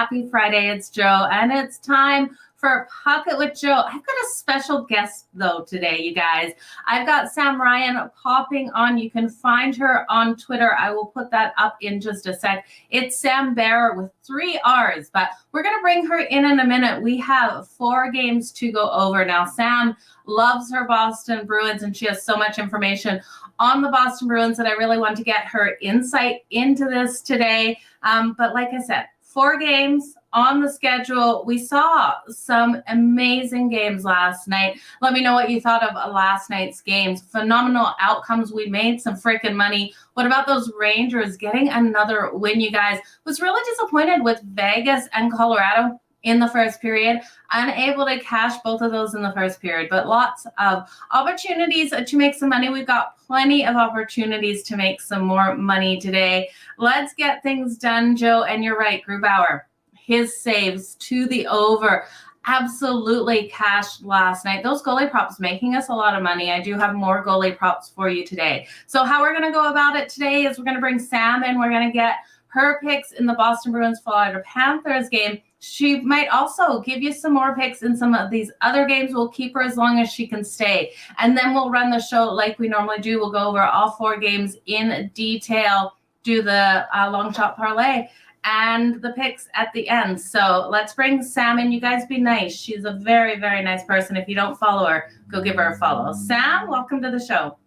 Happy Friday. It's Joe, and it's time for Pocket with Joe. I've got a special guest, though, today, you guys. I've got Sam Ryan popping on. You can find her on Twitter. I will put that up in just a sec. It's Sam Bear with 3 R's, but we're going to bring her in a minute. We have 4 games to go over. Now, Sam loves her Boston Bruins, and she has so much information on the Boston Bruins that I really want to get her insight into this today. But like I said, 4 games on the schedule. We saw some amazing games last night. Let me know what you thought of last night's games. Phenomenal outcomes. We made some freaking money. What about those Rangers getting another win, you guys? Was really disappointed with Vegas and Colorado in the first period, unable to cash both of those in the first period, but lots of opportunities to make some money. We've got plenty of opportunities to make some more money today. Let's get things done, Joe. And you're right, Grubauer, his saves to the over absolutely cashed last night. Those goalie props making us a lot of money. I do have more goalie props for you today. So how we're going to go about it today is we're going to bring Sam in. We're going to get her picks in the Boston Bruins Florida Panthers game. She might also give you some more picks in some of these other games. We'll keep her as long as she can stay. And then we'll run the show like we normally do. We'll go over all 4 games in detail, do the long shot parlay, and the picks at the end. So let's bring Sam in. You guys be nice. She's a very, very nice person. If you don't follow her, go give her a follow. Sam, welcome to the show.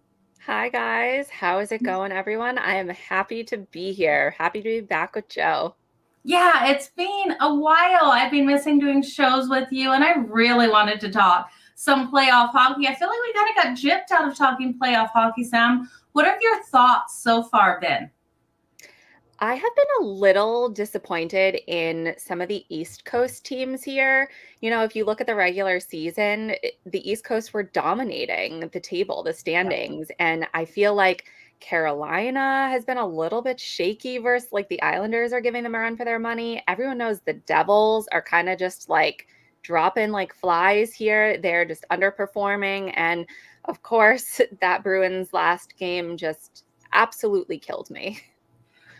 Hi, guys. How is it going, everyone? I am happy to be here. Happy to be back with Joe. Yeah, it's been a while. I've been missing doing shows with you, and I really wanted to talk some playoff hockey. I feel like we kind of got gypped out of talking playoff hockey, Sam. What have your thoughts so far been? I have been a little disappointed in some of the East Coast teams here. You know, if you look at the regular season, the East Coast were dominating the table, the standings, and I feel like Carolina has been a little bit shaky versus like the Islanders are giving them a run for their money. Everyone knows the Devils are kind of just like dropping like flies here. They're just underperforming. And of course, that Bruins last game just absolutely killed me.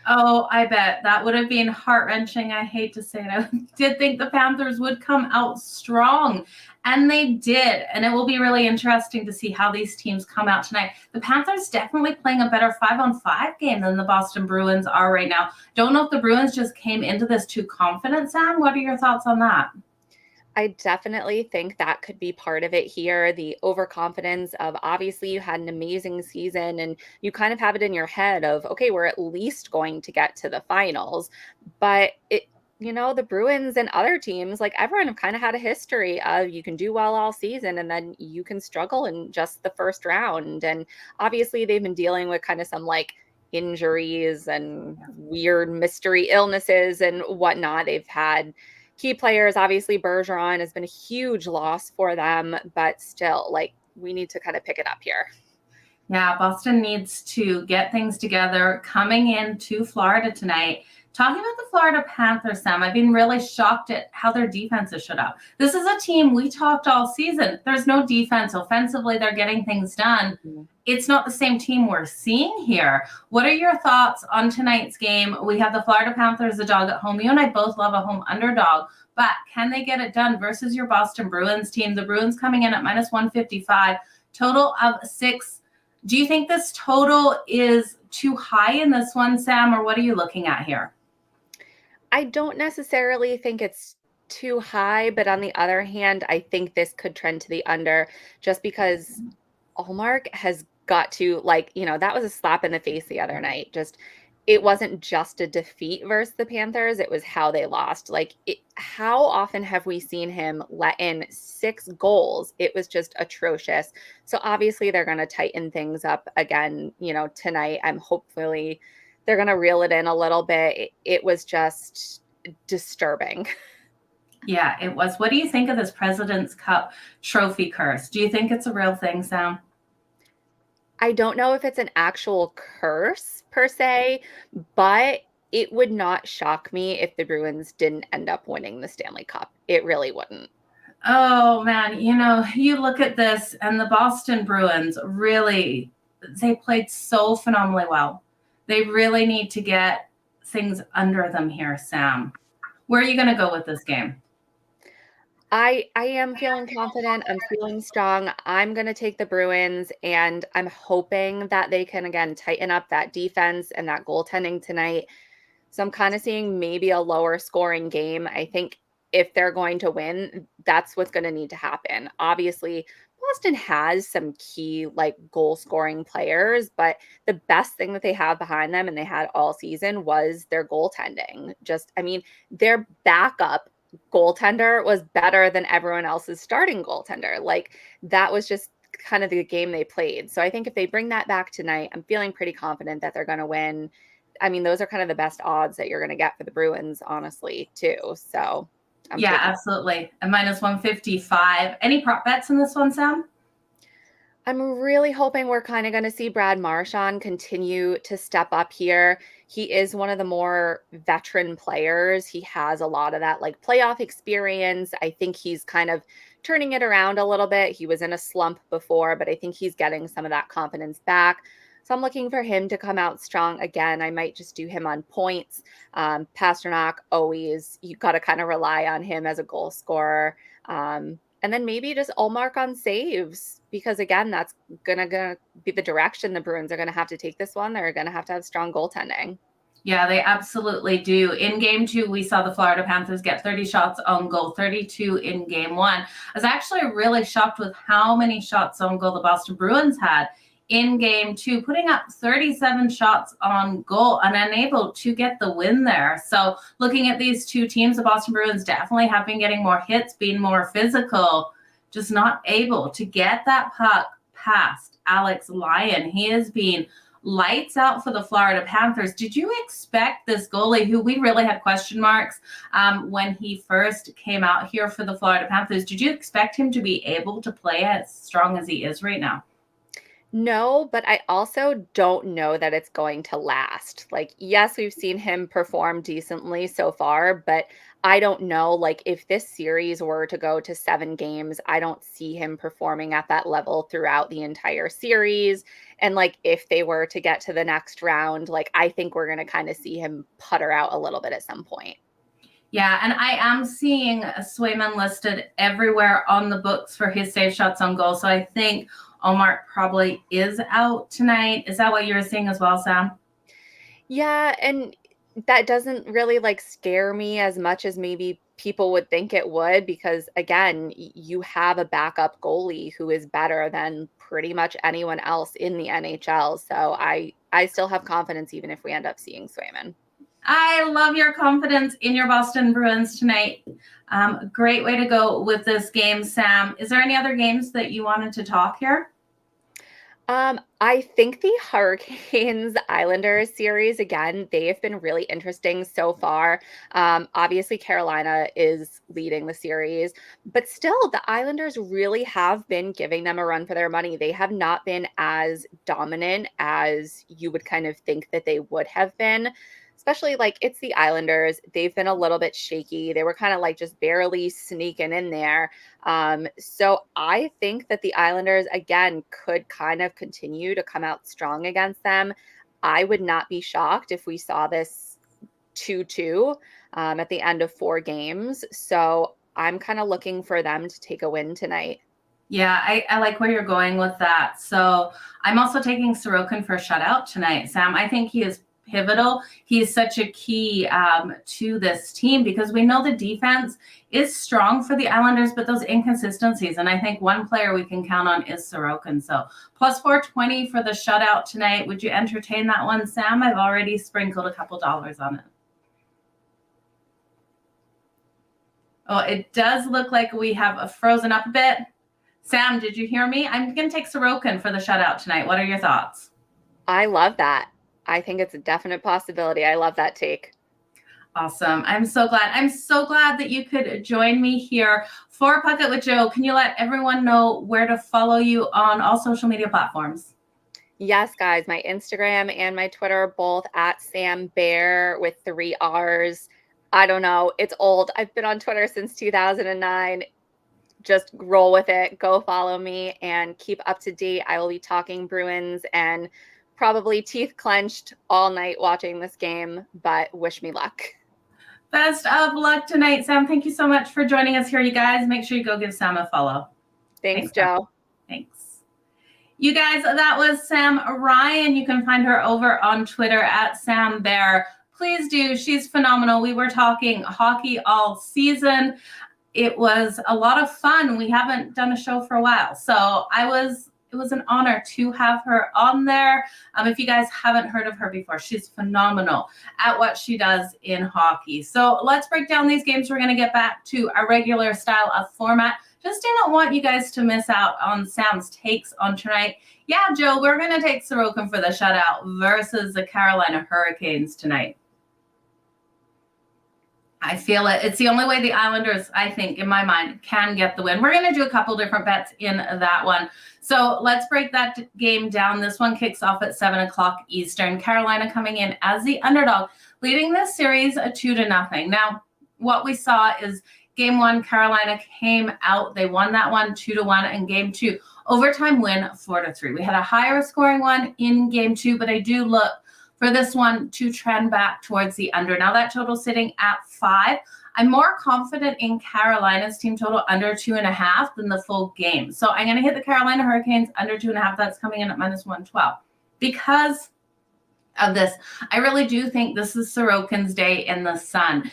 Oh, I bet. That would have been heart-wrenching. I hate to say it. I did think the Panthers would come out strong, and they did. And it will be really interesting to see how these teams come out tonight. The Panthers definitely playing a better 5-on-5 game than the Boston Bruins are right now. Don't know if the Bruins just came into this too confident, Sam. What are your thoughts on that? I definitely think that could be part of it here. The overconfidence of obviously you had an amazing season and you kind of have it in your head of, okay, we're at least going to get to the finals. But the Bruins and other teams, like everyone have kind of had a history of you can do well all season and then you can struggle in just the first round. And obviously they've been dealing with kind of some like injuries and weird mystery illnesses and whatnot. They've had key players, obviously Bergeron has been a huge loss for them, but still, like, we need to kind of pick it up here. Yeah, Boston needs to get things together coming into Florida tonight. Talking about the Florida Panthers, Sam, I've been really shocked at how their defense has shut up. This is a team we talked all season. There's no defense. Offensively, they're getting things done. It's not the same team we're seeing here. What are your thoughts on tonight's game? We have the Florida Panthers, the dog at home. You and I both love a home underdog, but can they get it done versus your Boston Bruins team? The Bruins coming in at -155, total of 6. Do you think this total is too high in this one, Sam, or what are you looking at here? I don't necessarily think it's too high, but on the other hand, I think this could trend to the under just because Allmark has got to, that was a slap in the face the other night. Just, it wasn't just a defeat versus the Panthers. It was how they lost. How often have we seen him let in 6 goals? It was just atrocious. So obviously they're going to tighten things up again, tonight. Hopefully they're going to reel it in a little bit. It was just disturbing. Yeah, it was. What do you think of this President's Cup trophy curse? Do you think it's a real thing, Sam? I don't know if it's an actual curse per se, but it would not shock me if the Bruins didn't end up winning the Stanley Cup. It really wouldn't. Oh, man. You look at this and the Boston Bruins really, they played so phenomenally well. They really need to get things under them here, Sam. Where are you going to go with this game? I am feeling confident. I'm feeling strong. I'm going to take the Bruins, and I'm hoping that they can, again, tighten up that defense and that goaltending tonight. So I'm kind of seeing maybe a lower scoring game. I think if they're going to win, that's what's going to need to happen. Obviously, Boston has some key like goal scoring players, but the best thing that they have behind them and they had all season was their goaltending. Just, I mean, their backup goaltender was better than everyone else's starting goaltender. Like that was just kind of the game they played. So I think if they bring that back tonight, I'm feeling pretty confident that they're going to win. I mean, those are kind of the best odds that you're going to get for the Bruins, honestly, too. So I'm Yeah, taking. absolutely. A -155. Any prop bets in this one, Sam? I'm really hoping we're kind of going to see Brad Marchand continue to step up here. He is one of the more veteran players. He has a lot of that like playoff experience. I think he's kind of turning it around a little bit. He was in a slump before, but I think he's getting some of that confidence back. So I'm looking for him to come out strong again. I might just do him on points. Pasternak, always, you got to kind of rely on him as a goal scorer. And then maybe just Allmark on saves because again, that's gonna be the direction the Bruins are gonna have to take this one. They're gonna have strong goaltending. Yeah, they absolutely do. In game 2, we saw the Florida Panthers get 30 shots on goal, 32 in game 1. I was actually really shocked with how many shots on goal the Boston Bruins had in game 2, putting up 37 shots on goal and unable to get the win there. So looking at these two teams, the Boston Bruins definitely have been getting more hits, being more physical, just not able to get that puck past Alex Lyon. He has been lights out for the Florida Panthers. Did you expect this goalie, who we really had question marks when he first came out here for the Florida Panthers, did you expect him to be able to play as strong as he is right now? No, but I also don't know that it's going to last. Like, yes, we've seen him perform decently so far, but I don't know. Like, if this series were to go to 7 games, I don't see him performing at that level throughout the entire series. And like, if they were to get to the next round, like, I think we're going to kind of see him putter out a little bit at some point. Yeah, and I am seeing Swayman listed everywhere on the books for his save shots on goal. So I think Omar probably is out tonight. Is that what you're seeing as well, Sam? Yeah, and that doesn't really like scare me as much as maybe people would think it would because again, you have a backup goalie who is better than pretty much anyone else in the NHL. So I still have confidence even if we end up seeing Swayman. I love your confidence in your Boston Bruins tonight. Great way to go with this game, Sam. Is there any other games that you wanted to talk here? I think the Hurricanes Islanders series, again, they have been really interesting so far. Obviously, Carolina is leading the series, but still, the Islanders really have been giving them a run for their money. They have not been as dominant as you would kind of think that they would have been. Especially like it's the Islanders. They've been a little bit shaky. They were kind of like just barely sneaking in there. So I think that the Islanders, again, could kind of continue to come out strong against them. I would not be shocked if we saw this 2-2 at the end of 4 games. So I'm kind of looking for them to take a win tonight. Yeah, I like where you're going with that. So I'm also taking Sorokin for shutout tonight, Sam. I think he is pivotal. He's such a key to this team because we know the defense is strong for the Islanders, but those inconsistencies. And I think one player we can count on is Sorokin. So plus 420 for the shutout tonight. Would you entertain that one, Sam? I've already sprinkled a couple dollars on it. Oh, it does look like we have frozen up a bit. Sam, did you hear me? I'm going to take Sorokin for the shutout tonight. What are your thoughts? I love that. I think it's a definite possibility. I love that take. Awesome. I'm so glad. I'm so glad that you could join me here for Puckett with Joe. Can you let everyone know where to follow you on all social media platforms? Yes, guys, my Instagram and my Twitter, both at Sam Bear with 3 R's. I don't know. It's old. I've been on Twitter since 2009. Just roll with it. Go follow me and keep up to date. I will be talking Bruins and probably teeth clenched all night watching this game, but wish me luck. Best of luck tonight, Sam. Thank you so much for joining us here, you guys. Make sure you go give Sam a follow. Thanks, Joe. Thanks. You guys, that was Sam Ryan. You can find her over on Twitter at Sam Bear. Please do. She's phenomenal. We were talking hockey all season. It was a lot of fun. We haven't done a show for a while. So it was an honor to have her on there. If you guys haven't heard of her before, she's phenomenal at what she does in hockey. So let's break down these games. We're going to get back to our regular style of format. Just didn't want you guys to miss out on Sam's takes on tonight. Yeah, Joe, we're going to take Sorokin for the shutout versus the Carolina Hurricanes tonight. I feel it. It's the only way the Islanders, I think, in my mind, can get the win. We're going to do a couple different bets in that one. So let's break that game down. This one kicks off at 7 o'clock Eastern. Carolina coming in as the underdog, leading this series 2-0. Now, what we saw is Game 1, Carolina came out. They won that one 2-1. And Game 2, overtime win 4-3. We had a higher scoring one in Game 2, but I do look for this one to trend back towards the under. Now that total sitting at 5. I'm more confident in Carolina's team total under 2.5 than the full game. So I'm going to hit the Carolina Hurricanes under 2.5. That's coming in at -112. Because of this, I really do think this is Sorokin's day in the sun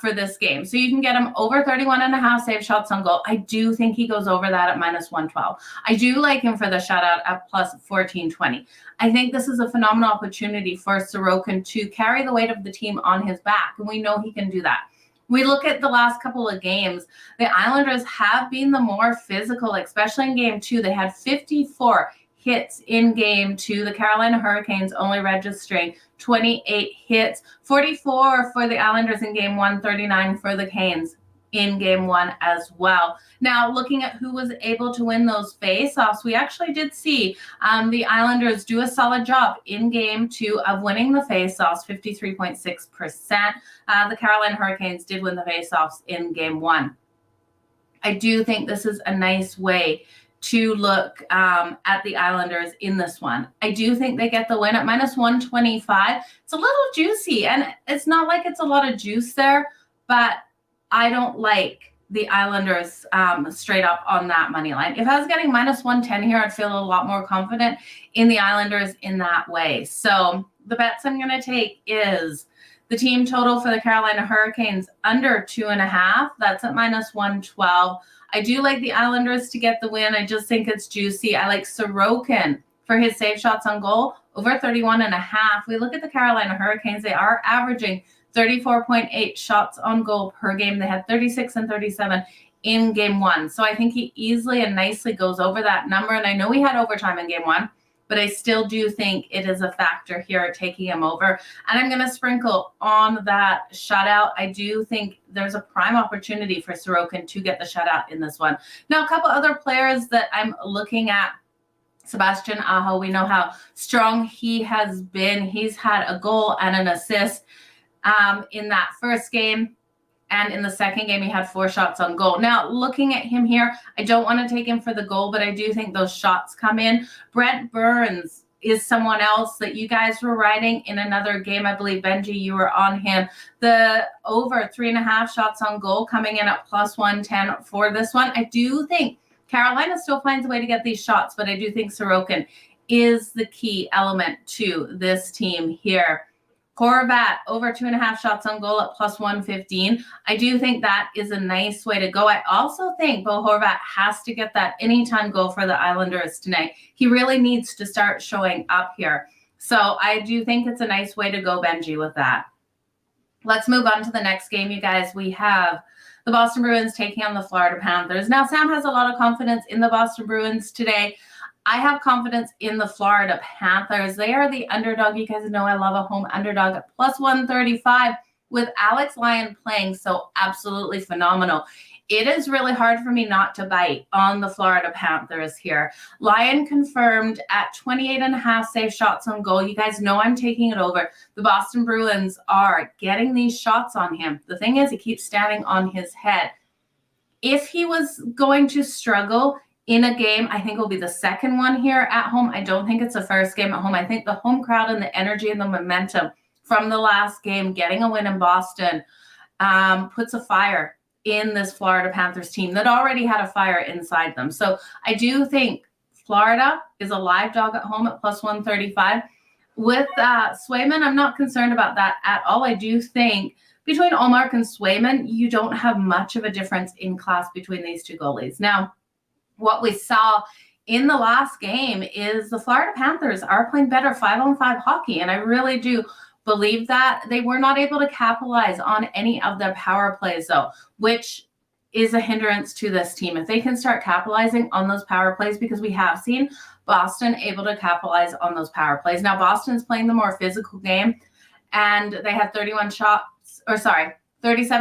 for this game. So you can get him over 31.5 save shots on goal. I do think he goes over that at -112. I do like him for the shutout at +1420. I think this is a phenomenal opportunity for Sorokin to carry the weight of the team on his back, and we know he can do that. We look at the last couple of games. The Islanders have been the more physical, especially in Game 2. They had 54 hits in Game 2. The Carolina Hurricanes only registering 28 hits, 44 for the Islanders in Game 1, 39 for the Canes in Game 1 as well. Now, looking at who was able to win those face-offs, we actually did see the Islanders do a solid job in Game 2 of winning the face-offs, 53.6%. The Carolina Hurricanes did win the face-offs in Game 1. I do think this is a nice way to look at the Islanders in this one. I do think they get the win at -125. It's a little juicy, and it's not like it's a lot of juice there, but I don't like the Islanders straight up on that money line. If I was getting -110 here, I'd feel a lot more confident in the Islanders in that way. So the bets I'm going to take is the team total for the Carolina Hurricanes under 2.5. That's at -112. I do like the Islanders to get the win. I just think it's juicy. I like Sorokin for his save shots on goal over 31.5. We look at the Carolina Hurricanes. They are averaging 34.8 shots on goal per game. They had 36 and 37 in Game 1. So I think he easily and nicely goes over that number. And I know we had overtime in Game 1, but I still do think it is a factor here taking him over. And I'm going to sprinkle on that shutout. I do think there's a prime opportunity for Sorokin to get the shutout in this one. Now, a couple other players that I'm looking at. Sebastian Aho, we know how strong he has been. He's had a goal and an assist in that first game. And in the second game, he had 4 shots on goal. Now, looking at him here, I don't want to take him for the goal, but I do think those shots come in. Brent Burns is someone else that you guys were riding in another game. I believe, Benji, you were on him. The over 3.5 shots on goal coming in at +110 for this one. I do think Carolina still finds a way to get these shots, but I do think Sorokin is the key element to this team here. Horvat, over 2.5 shots on goal at +115. I do think that is a nice way to go. I also think Bo Horvat has to get that anytime goal for the Islanders tonight. He really needs to start showing up here. So I do think it's a nice way to go, Benji, with that. Let's move on to the next game, you guys. We have the Boston Bruins taking on the Florida Panthers. Now, Sam has a lot of confidence in the Boston Bruins today. I have confidence in the Florida Panthers. They are the underdog. You guys know I love a home underdog at +135 with Alex Lyon playing so absolutely phenomenal. It is really hard for me not to bite on the Florida Panthers here. Lyon confirmed at 28.5 save shots on goal. You guys know I'm taking it over. The Boston Bruins are getting these shots on him. The thing is, he keeps standing on his head. If he was going to struggle in a game, I think it will be the second one here at home. I don't think it's the first game at home. I think the home crowd and the energy and the momentum from the last game, getting a win in Boston, puts a fire in this Florida Panthers team that already had a fire inside them. So I do think Florida is a live dog at home at plus 135. With Swayman, I'm not concerned about that at all. I do think between Ullmark and Swayman, you don't have much of a difference in class between these two goalies. Now, what we saw in the last game is the Florida Panthers are playing better 5-on-5 hockey, and I really do believe that. They were not able to capitalize on any of their power plays, though, which is a hindrance to this team. If they can start capitalizing on those power plays, because we have seen Boston able to capitalize on those power plays. Now, Boston's playing the more physical game, and they had 37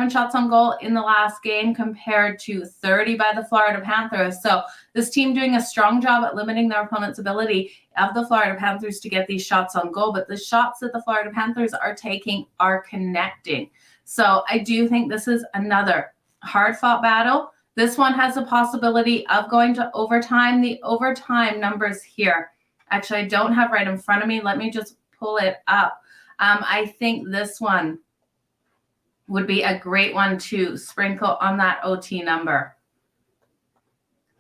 shots on goal in the last game compared to 30 by the Florida Panthers. So this team doing a strong job at limiting their opponent's ability of the Florida Panthers to get these shots on goal. But the shots that the Florida Panthers are taking are connecting. So I do think this is another hard-fought battle. This one has a possibility of going to overtime. The overtime numbers here, actually, I don't have right in front of me. Let me just pull it up. I think this one would be a great one to sprinkle on that OT number.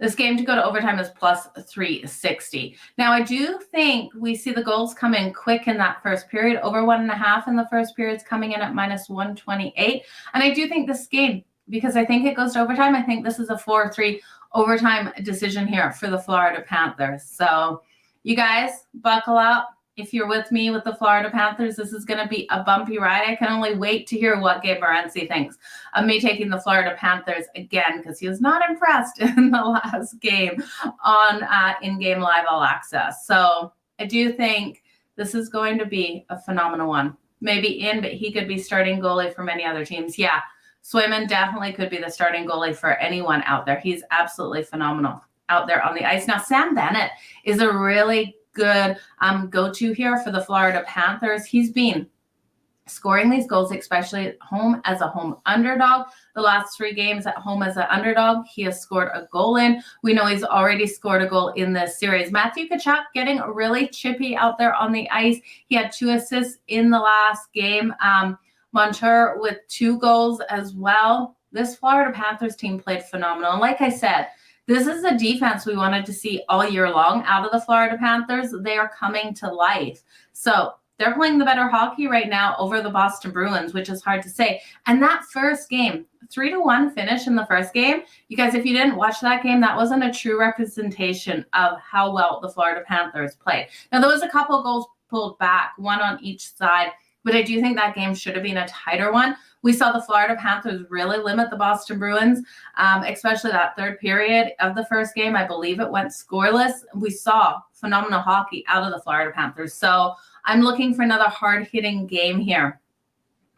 This game to go to overtime is plus 360. Now, I do think we see the goals come in quick in that first period. Over 1.5 in the first period is coming in at minus 128. And I do think this game, because I think it goes to overtime, I think this is a 4-3 overtime decision here for the Florida Panthers. So you guys, buckle up. If you're with me with the Florida Panthers, this is going to be a bumpy ride. I can only wait to hear what Gabe Morency thinks of me taking the Florida Panthers again, because he was not impressed in the last game on in-game live all access. So I do think this is going to be a phenomenal one. Maybe but he could be starting goalie for many other teams. Yeah, Swayman definitely could be the starting goalie for anyone out there. He's absolutely phenomenal out there on the ice. Now, Sam Bennett is a really good go-to here for the Florida Panthers. He's been scoring these goals, especially at home as a home underdog. The last 3 games at home as an underdog, he has scored a goal in. We know he's already scored a goal in this series. Matthew Tkachuk getting really chippy out there on the ice. He had 2 assists in the last game. Montour with 2 goals as well. This Florida Panthers team played phenomenal. And like I said, this is a defense we wanted to see all year long out of the Florida Panthers. They are coming to life. So they're playing the better hockey right now over the Boston Bruins, which is hard to say. And that first game, 3-1 finish in the first game. You guys, if you didn't watch that game, that wasn't a true representation of how well the Florida Panthers played. Now, there was a couple of goals pulled back, one on each side, but I do think that game should have been a tighter one. We saw the Florida Panthers really limit the Boston Bruins, especially that third period of the first game. I believe it went scoreless. We saw phenomenal hockey out of the Florida Panthers. So I'm looking for another hard-hitting game here,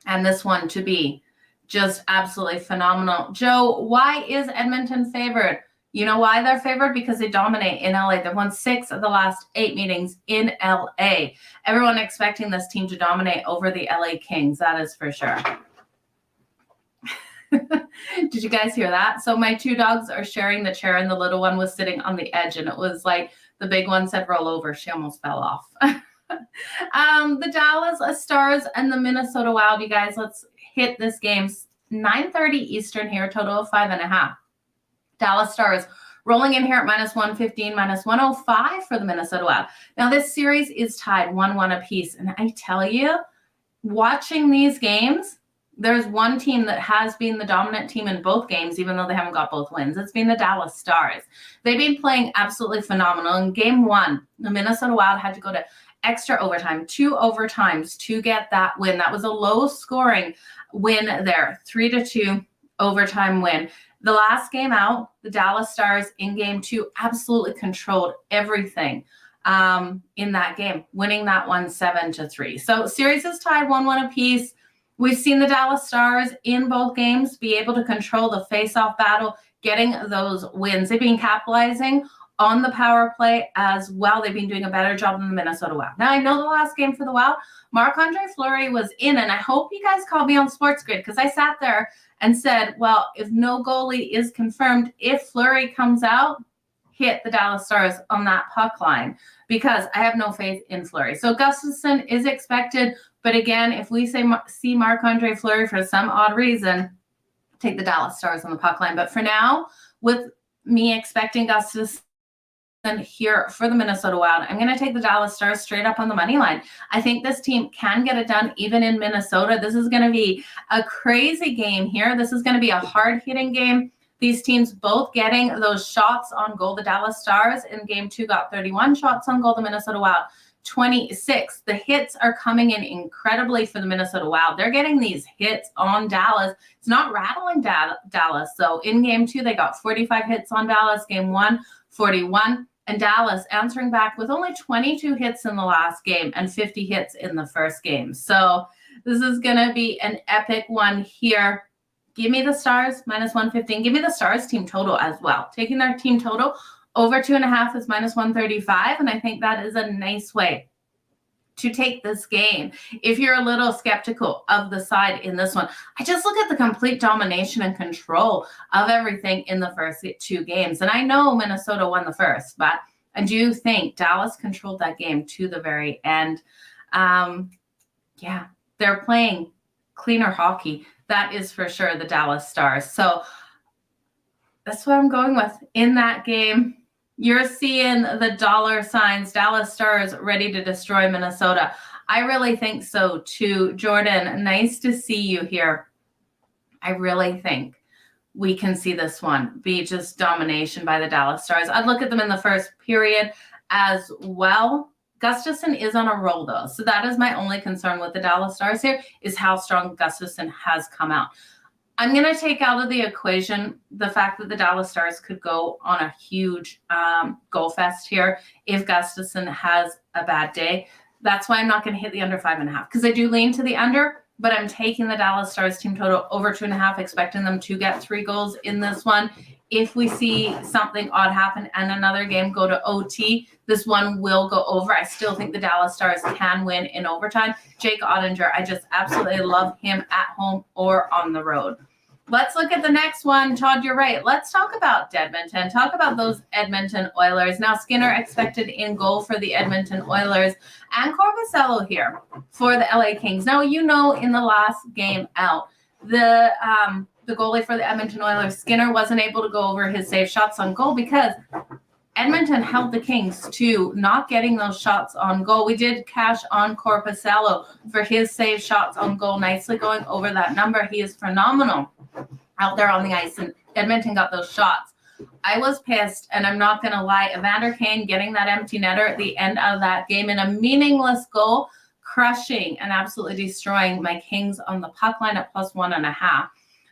and this one to be just absolutely phenomenal. Joe, why is Edmonton favored? You know why they're favored? Because they dominate in LA. They've won 6 of the last 8 meetings in LA. Everyone expecting this team to dominate over the LA Kings. That is for sure. Did you guys hear that? So my 2 dogs are sharing the chair, and the little one was sitting on the edge, and it was like the big one said roll over. She almost fell off. The Dallas Stars and the Minnesota Wild, you guys, let's hit this game. 9:30 Eastern here, total of 5.5. Dallas Stars rolling in here at minus 115, minus 105 for the Minnesota Wild. Now, this series is tied 1-1 apiece. And I tell you, watching these games, there's one team that has been the dominant team in both games, even though they haven't got both wins. It's been the Dallas Stars. They've been playing absolutely phenomenal. In game 1, the Minnesota Wild had to go to extra overtime, 2 overtimes to get that win. That was a low-scoring win there, 3-2 overtime win. The last game out, the Dallas Stars in game 2 absolutely controlled everything in that game, winning that one 7-3. So series is tied 1-1 apiece. We've seen the Dallas Stars in both games be able to control the face-off battle, getting those wins. They've been capitalizing on the power play as well. They've been doing a better job than the Minnesota Wild. Now, I know the last game for the Wild, Marc-Andre Fleury was in, and I hope you guys called me on Sports Grid, because I sat there and said, well, if no goalie is confirmed, if Fleury comes out, hit the Dallas Stars on that puck line because I have no faith in Fleury. So Gustafsson is expected, but again, if we see Marc-Andre Fleury for some odd reason, take the Dallas Stars on the puck line. But for now, with me expecting Gustafsson here for the Minnesota Wild, I'm going to take the Dallas Stars straight up on the money line. I think this team can get it done even in Minnesota. This is going to be a crazy game here. This is going to be a hard-hitting game. These teams both getting those shots on goal. The Dallas Stars in game 2 got 31 shots on goal. The Minnesota Wild 26. The hits are coming in incredibly for the Minnesota Wild. They're getting these hits on Dallas. It's not rattling Dallas. So in game 2, they got 45 hits on Dallas. Game 1, 41. And Dallas answering back with only 22 hits in the last game and 50 hits in the first game. So this is going to be an epic one here. Give me the Stars, -115. Give me the Stars team total as well. Taking their team total over 2.5 is -135. And I think that is a nice way to take this game. If you're a little skeptical of the side in this one, I just look at the complete domination and control of everything in the first 2 games. And I know Minnesota won the first, but I do think Dallas controlled that game to the very end. Yeah, they're playing cleaner hockey. That is for sure the Dallas Stars. So that's what I'm going with in that game. You're seeing the dollar signs, Dallas Stars ready to destroy Minnesota. I really think so too. Jordan, nice to see you here. I really think we can see this one be just domination by the Dallas Stars. I'd look at them in the first period as well. Gustafsson is on a roll though. So that is my only concern with the Dallas Stars here is how strong Gustafsson has come out. I'm going to take out of the equation the fact that the Dallas Stars could go on a huge goal fest here if Gustafsson has a bad day. That's why I'm not going to hit the under 5.5 because I do lean to the under, but I'm taking the Dallas Stars team total over 2.5, expecting them to get 3 goals in this one. If we see something odd happen and another game go to OT, this one will go over. I still think the Dallas Stars can win in overtime. Jake Ottinger, I just absolutely love him at home or on the road. Let's look at the next one. Todd, you're right. Let's talk about Edmonton. Talk about those Edmonton Oilers. Now, Skinner expected in goal for the Edmonton Oilers and Korpisalo here for the LA Kings. Now, you know, in the last game out, the goalie for the Edmonton Oilers, Skinner, wasn't able to go over his save shots on goal because Edmonton held the Kings to not getting those shots on goal. We did cash on Korpisalo for his save shots on goal, nicely going over that number. He is phenomenal out there on the ice, and Edmonton got those shots. I was pissed, and I'm not going to lie. Evander Kane getting that empty netter at the end of that game in a meaningless goal, crushing and absolutely destroying my Kings on the puck line at +1.5.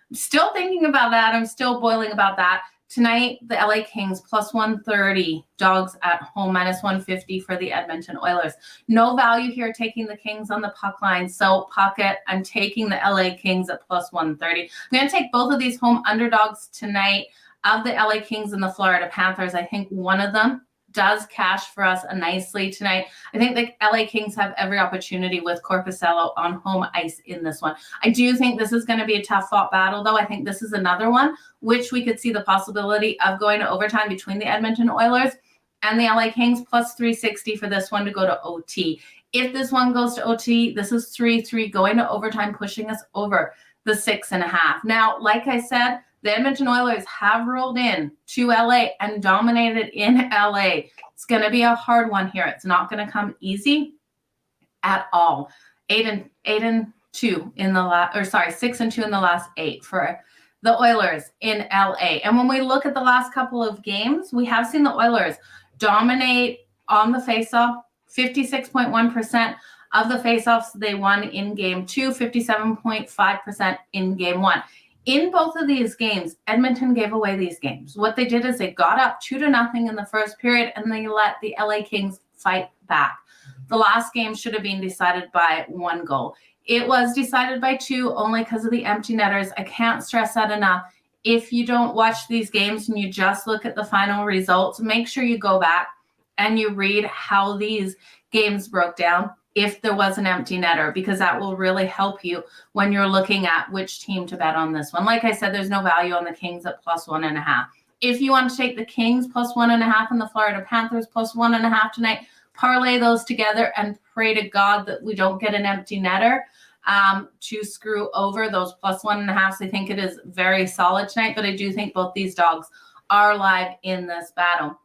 I'm still thinking about that. I'm still boiling about that. Tonight, the LA Kings +130, dogs at home -150 for the Edmonton Oilers. No value here taking the Kings on the puck line. So Pikkit, I'm taking the LA Kings at +130. I'm going to take both of these home underdogs tonight of the LA Kings and the Florida Panthers. I think one of them does cash for us nicely tonight. I think the LA Kings have every opportunity with Korpisalo on home ice in this one. I do think this is going to be a tough fought battle, though. I think this is another one which we could see the possibility of going to overtime between the Edmonton Oilers and the LA Kings, +360 for this one to go to OT. If this one goes to OT, this is 3-3 going to overtime, pushing us over the 6.5. Now, like I said, the Edmonton Oilers have rolled in to LA and dominated in LA. It's going to be a hard one here. It's not going to come easy at all. 8-2 in the last, or sorry, 6-2 in the last 8 for the Oilers in LA. And when we look at the last couple of games, we have seen the Oilers dominate on the faceoff. 56.1% of the faceoffs they won in game 2, 57.5% in game 1. In both of these games, Edmonton gave away these games. What they did is they got up 2-0 in the first period, and they let the LA Kings fight back. The last game should have been decided by 1 goal. It was decided by 2 only because of the empty netters. I can't stress that enough. If you don't watch these games and you just look at the final results, make sure you go back and you read how these games broke down if there was an empty netter, because that will really help you when you're looking at which team to bet on this one. Like I said, there's no value on the Kings at +1.5. If you want to take the Kings plus 1.5 and the Florida Panthers plus 1.5 tonight, parlay those together and pray to God that we don't get an empty netter to screw over those plus 1.5. I think it is very solid tonight, but I do think both these dogs are live in this battle.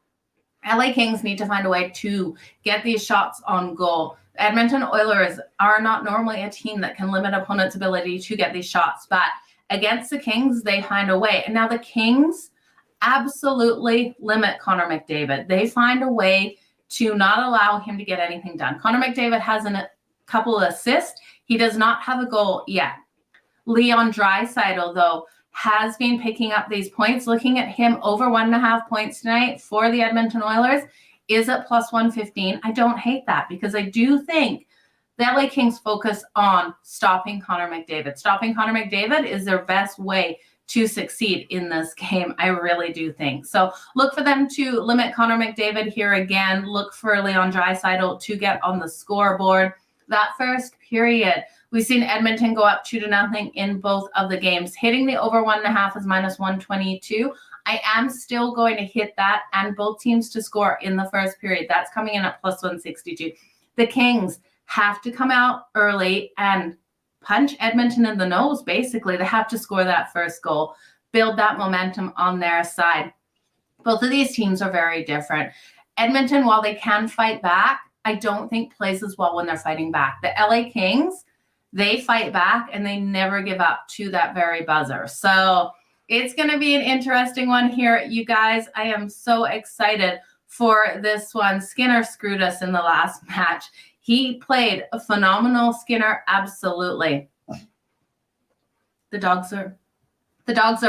LA Kings need to find a way to get these shots on goal. Edmonton Oilers are not normally a team that can limit opponents' ability to get these shots, but against the Kings, they find a way. And now the Kings absolutely limit Connor McDavid. They find a way to not allow him to get anything done. Connor McDavid has a couple of assists. He does not have a goal yet. Leon Draisaitl, though, has been picking up these points. Looking at him over 1.5 points tonight for the Edmonton Oilers is at plus 115. I don't hate that because I do think the LA Kings focus on stopping Connor McDavid. Stopping Connor McDavid is their best way to succeed in this game. I really do think. So look for them to limit Connor McDavid here again. Look for Leon Draisaitl to get on the scoreboard. That first period, we've seen Edmonton go up 2-0 in both of the games. Hitting the over 1.5 is minus 122. I am still going to hit that and both teams to score in the first period. That's coming in at plus 162. The Kings have to come out early and punch Edmonton in the nose, basically. They have to score that first goal, build that momentum on their side. Both of these teams are very different. Edmonton, while they can fight back, I don't think plays as well when they're fighting back. The LA Kings, they fight back and they never give up to that very buzzer. So it's going to be an interesting one here, you guys. I am so excited for this one. Skinner screwed us in the last match. He played a phenomenal, Skinner, absolutely. The dogs are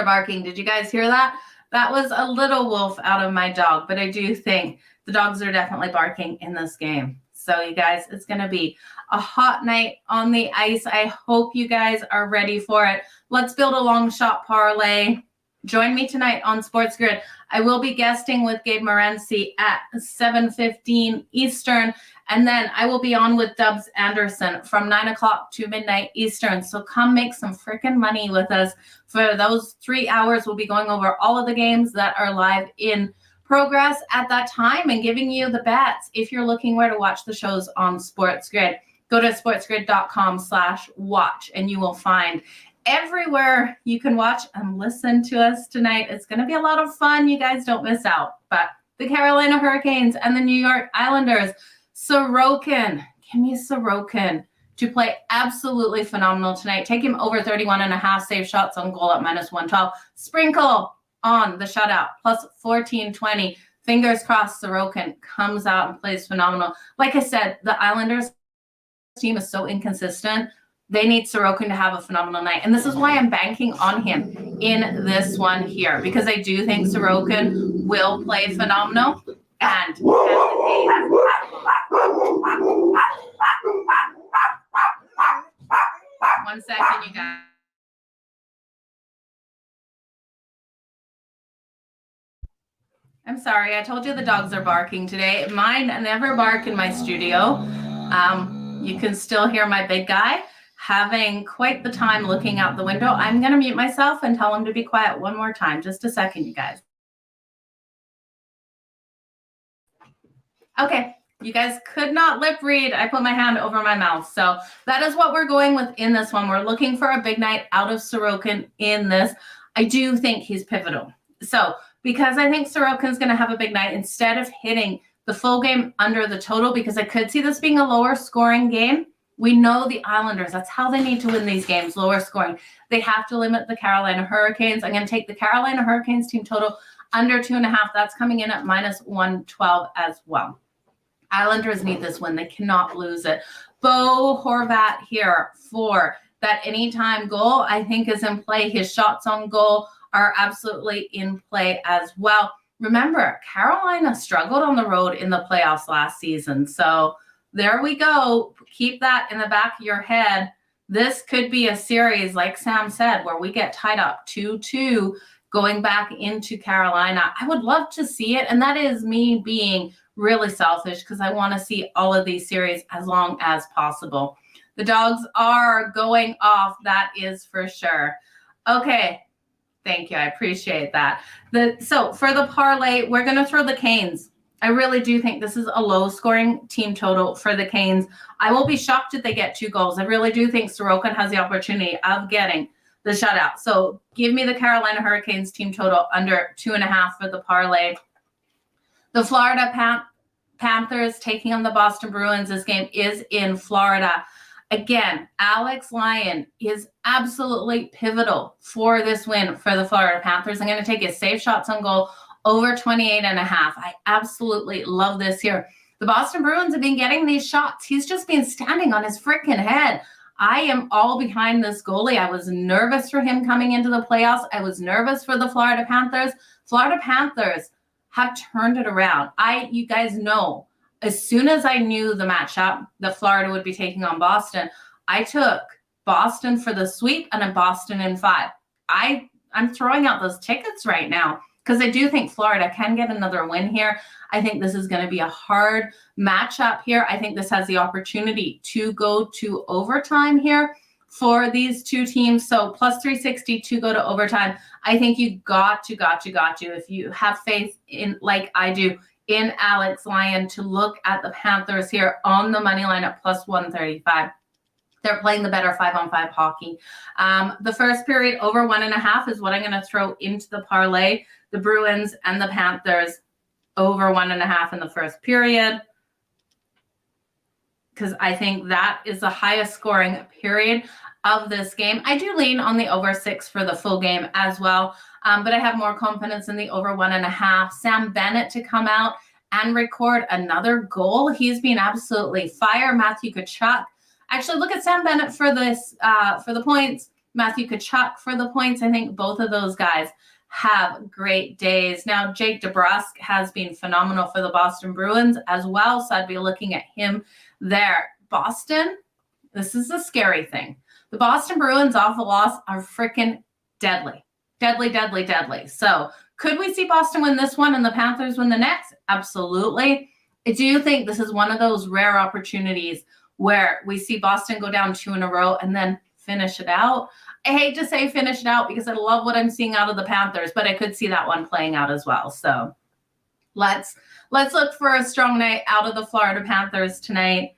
barking. Did you guys hear that? That was a little wolf out of my dog, but I do think the dogs are definitely barking in this game. So you guys, it's going to be a hot night on the ice. I hope you guys are ready for it. Let's build a long shot parlay. Join me tonight on Sports Grid. I will be guesting with Gabe Morency at 7:15 Eastern. And then I will be on with Dubs Anderson from 9 o'clock to midnight Eastern. So come make some freaking money with us. For those 3 hours, we'll be going over all of the games that are live in progress at that time and giving you the bets. If you're looking where to watch the shows on Sports Grid, go to sportsgrid.com/watch and you will find everywhere you can watch and listen to us tonight. It's going to be a lot of fun. You guys don't miss out. But the Carolina Hurricanes and the New York Islanders, Sorokin, Kimi Sorokin, to play absolutely phenomenal tonight. Take him over 31.5 save shots on goal at minus 112. Sprinkle on the shutout, plus 1420. Fingers crossed Sorokin comes out and plays phenomenal. Like I said, the Islanders team is so inconsistent. They need Sorokin to have a phenomenal night. And this is why I'm banking on him in this one here, because I do think Sorokin will play phenomenal. And one second, you guys. I'm sorry. I told you the dogs are barking today. Mine never bark in my studio. You can still hear my big guy having quite the time looking out the window. I'm going to mute myself and tell him to be quiet one more time. Just a second, you guys. Okay. You guys could not lip read. I put my hand over my mouth. So that is what we're going with in this one. We're looking for a big night out of Sorokin in this. I do think he's pivotal. So because I think Sorokin's going to have a big night, instead of hitting the full game under the total, because I could see this being a lower scoring game. We know the Islanders, that's how they need to win these games, lower scoring. They have to limit the Carolina Hurricanes. I'm going to take the Carolina Hurricanes team total under 2.5. That's coming in at minus 112 as well. Islanders need this win. They cannot lose it. Bo Horvat here for that anytime goal, I think, is in play. His shots on goal are absolutely in play as well. Remember, Carolina struggled on the road in the playoffs last season. So there we go. Keep that in the back of your head. This could be a series, like Sam said, where we get tied up 2-2 going back into Carolina. I would love to see it. And that is me being really selfish because I want to see all of these series as long as possible. The dogs are going off. That is for sure. Okay. Thank you. I appreciate that. So for the parlay, we're going to throw the Canes. I really do think this is a low-scoring team total for the Canes. I will be shocked if they get 2 goals. I really do think Sorokin has the opportunity of getting the shutout. So give me the Carolina Hurricanes team total under 2.5 for the parlay. The Florida Panthers taking on the Boston Bruins. This game is in Florida. Again, Alex Lyon is absolutely pivotal for this win for the Florida Panthers. I'm going to take his save shots on goal over 28.5. I absolutely love this here. The Boston Bruins have been getting these shots. He's just been standing on his freaking head. I am all behind this goalie. I was nervous for him coming into the playoffs. I was nervous for the Florida Panthers. Florida Panthers have turned it around. You guys know, as soon as I knew the matchup that Florida would be taking on Boston, I took Boston for the sweep and a Boston in 5. I'm throwing out those tickets right now because I do think Florida can get another win here. I think this is going to be a hard matchup here. I think this has the opportunity to go to overtime here for these two teams. So plus 360 to go to overtime. I think you got to, if you have faith in, like I do, in Alex Lyon, to look at the Panthers here on the money line at plus 135. They're playing the better 5-on-5 hockey. The first period over 1.5 is what I'm going to throw into the parlay. The Bruins and the Panthers over 1.5 in the first period, because I think that is the highest scoring period of this game. I do lean on the over 6 for the full game as well, but I have more confidence in the over 1.5. Sam Bennett to come out and record another goal. He's been absolutely fire. Matthew Tkachuk. Actually, look at Sam Bennett for this, for the points. Matthew Tkachuk for the points. I think both of those guys have great days. Now, Jake DeBrusk has been phenomenal for the Boston Bruins as well, so I'd be looking at him there. Boston, this is a scary thing. The Boston Bruins off a loss are freaking deadly. Deadly. So could we see Boston win this one and the Panthers win the next? Absolutely. I do think this is one of those rare opportunities where we see Boston go down 2 in a row and then finish it out. I hate to say finish it out because I love what I'm seeing out of the Panthers, but I could see that one playing out as well. So let's look for a strong night out of the Florida Panthers tonight.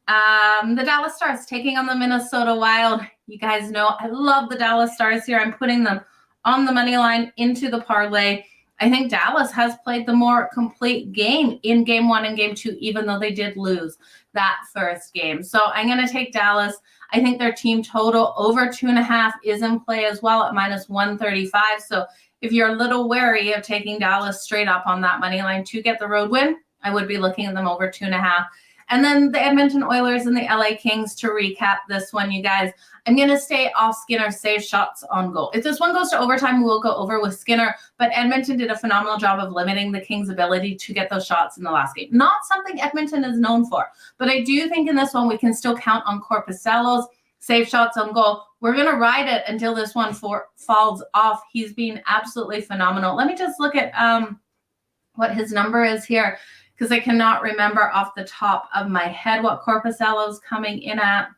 The Dallas Stars taking on the Minnesota Wild. You guys know I love the Dallas Stars here. I'm putting them on the money line into the parlay. I think Dallas has played the more complete game in game 1 and game 2, even though they did lose that first game. So I'm going to take Dallas. I think their team total over 2.5 is in play as well at minus 135. So if you're a little wary of taking Dallas straight up on that money line to get the road win, I would be looking at them over 2.5. And then the Edmonton Oilers and the LA Kings to recap this one, you guys. I'm going to stay off Skinner's save shots on goal. If this one goes to overtime, we'll go over with Skinner. But Edmonton did a phenomenal job of limiting the Kings' ability to get those shots in the last game. Not something Edmonton is known for. But I do think in this one, we can still count on Korpisalo's save shots on goal. We're going to ride it until this one falls off. He's been absolutely phenomenal. Let me just look at what his number is here, because I cannot remember off the top of my head what Korpisalo's coming in at.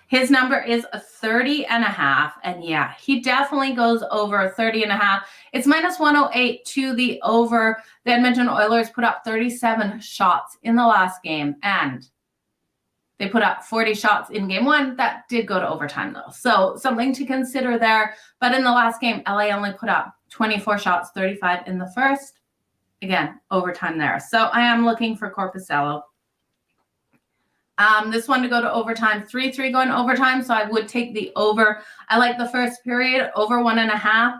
His number is 30.5. And yeah, he definitely goes over 30.5. It's minus 108 to the over. The Edmonton Oilers put up 37 shots in the last game, and they put up 40 shots in game 1. That did go to overtime though. So something to consider there. But in the last game, LA only put up 24 shots, 35 in the first. Again, overtime there. So I am looking for Korpisalo. This one to go to overtime, 3-3 going to overtime. So I would take the over. I like the first period over 1.5.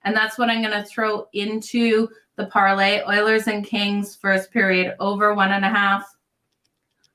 And that's what I'm going to throw into the parlay. Oilers and Kings first period over 1.5.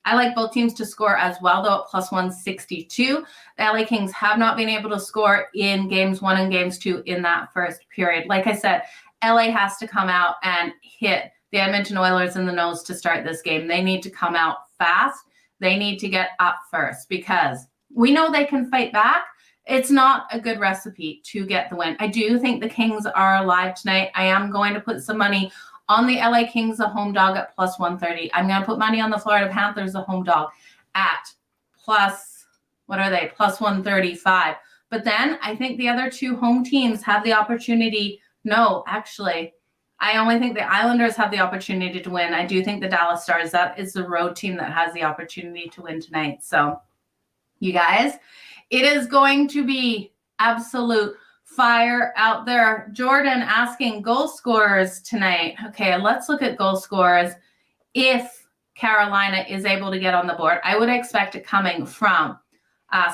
I like both teams to score as well, though, at plus 162. The LA Kings have not been able to score in games 1 and games 2 in that first period. Like I said, LA has to come out and hit the Edmonton Oilers in the nose to start this game. They need to come out fast. They need to get up first because we know they can fight back. It's not a good recipe to get the win. I do think the Kings are alive tonight. I am going to put some money on the LA Kings, a home dog at plus 130. I'm going to put money on the Florida Panthers, a home dog at plus, what are they? Plus 135. But then I think the other two home teams have the opportunity. No, actually, I only think the Islanders have the opportunity to win. I do think the Dallas Stars, that is the road team that has the opportunity to win tonight. So you guys, it is going to be absolute fire out there. Jordan asking goal scorers tonight. Okay, let's look at goal scorers. If Carolina is able to get on the board, I would expect it coming from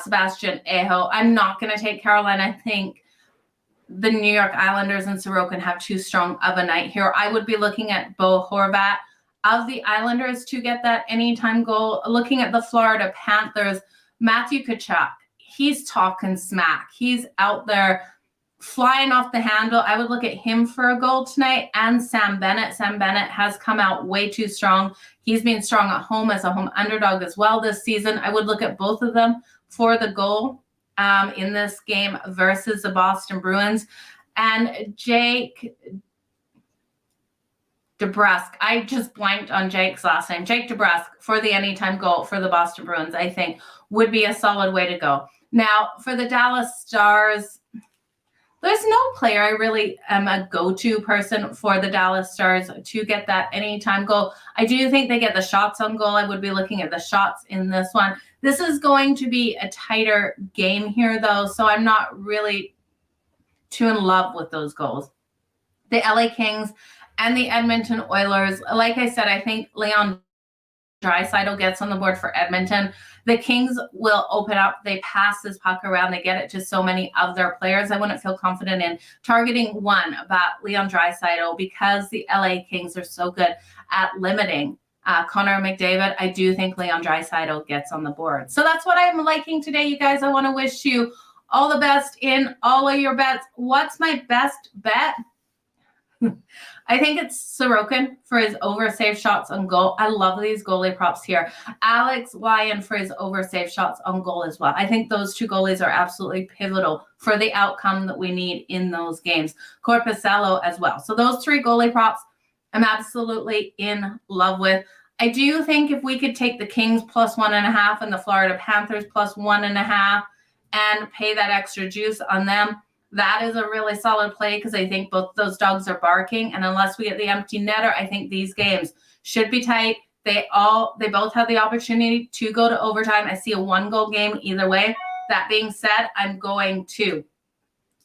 Sebastian Aho. I'm not going to take Carolina. I think the New York Islanders and Sorokin have too strong of a night here. I would be looking at Bo Horvat of the Islanders to get that anytime goal. Looking at the Florida Panthers, Matthew Tkachuk. He's talking smack. He's out there flying off the handle. I would look at him for a goal tonight, and Sam Bennett. Sam Bennett has come out way too strong. He's been strong at home as a home underdog as well this season. I would look at both of them for the goal in this game versus the Boston Bruins. And Jake DeBrusk. I just blanked on Jake's last name. Jake DeBrusk for the anytime goal for the Boston Bruins, I think, would be a solid way to go. Now, for the Dallas Stars, there's no player I really am a go-to person for the Dallas Stars to get that anytime goal. I do think they get the shots on goal. I would be looking at the shots in this one. This is going to be a tighter game here, though, so I'm not really too in love with those goals. The LA Kings and the Edmonton Oilers, like I said, I think Leon Draisaitl gets on the board for Edmonton. The Kings will open up. They pass this puck around. They get it to so many of their players. I wouldn't feel confident in targeting one about Leon Draisaitl because the LA Kings are so good at limiting Connor McDavid. I do think Leon Draisaitl gets on the board. So that's what I'm liking today, you guys. I want to wish you all the best in all of your bets. What's my best bet? I think it's Sorokin for his over-save shots on goal. I love these goalie props here. Alex Lyon for his over-save shots on goal as well. I think those two goalies are absolutely pivotal for the outcome that we need in those games. Corpusalo as well. So those three goalie props I'm absolutely in love with. I do think if we could take the Kings plus 1.5 and the Florida Panthers plus 1.5 and pay that extra juice on them, that is a really solid play because I think both those dogs are barking. And unless we get the empty netter, I think these games should be tight. They both have the opportunity to go to overtime. I see a 1-goal game either way. That being said, I'm going to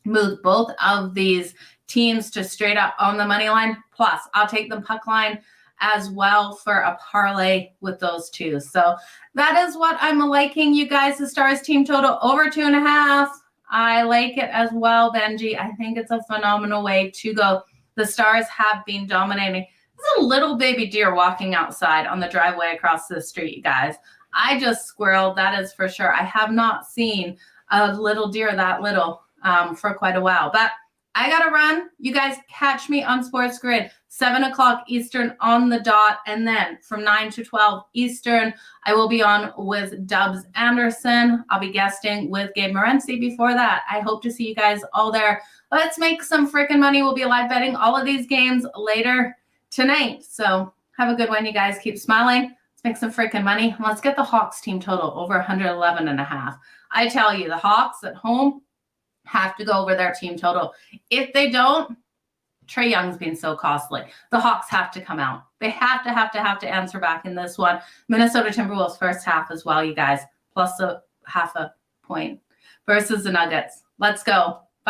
move both of these teams to straight up on the money line. Plus, I'll take the puck line as well for a parlay with those two. So that is what I'm liking, you guys. The Stars team total over 2.5. I like it as well, Benji. I think it's a phenomenal way to go. The Stars have been dominating. There's a little baby deer walking outside on the driveway across the street, you guys. I just squirreled, that is for sure. I have not seen a little deer that little for quite a while. But I got to run. You guys catch me on Sports Grid, 7 o'clock Eastern on the dot. And then from 9 to 12 Eastern, I will be on with Dubs Anderson. I'll be guesting with Gabe Morency before that. I hope to see you guys all there. Let's make some freaking money. We'll be live betting all of these games later tonight. So have a good one, you guys. Keep smiling. Let's make some freaking money. Let's get the Hawks team total over 111.5. I tell you, the Hawks at home have to go over their team total. If they don't, Trae Young's been so costly. The Hawks have to come out. They have to answer back in this one. Minnesota Timberwolves first half as well, you guys, plus a half a point versus the Nuggets. Let's go.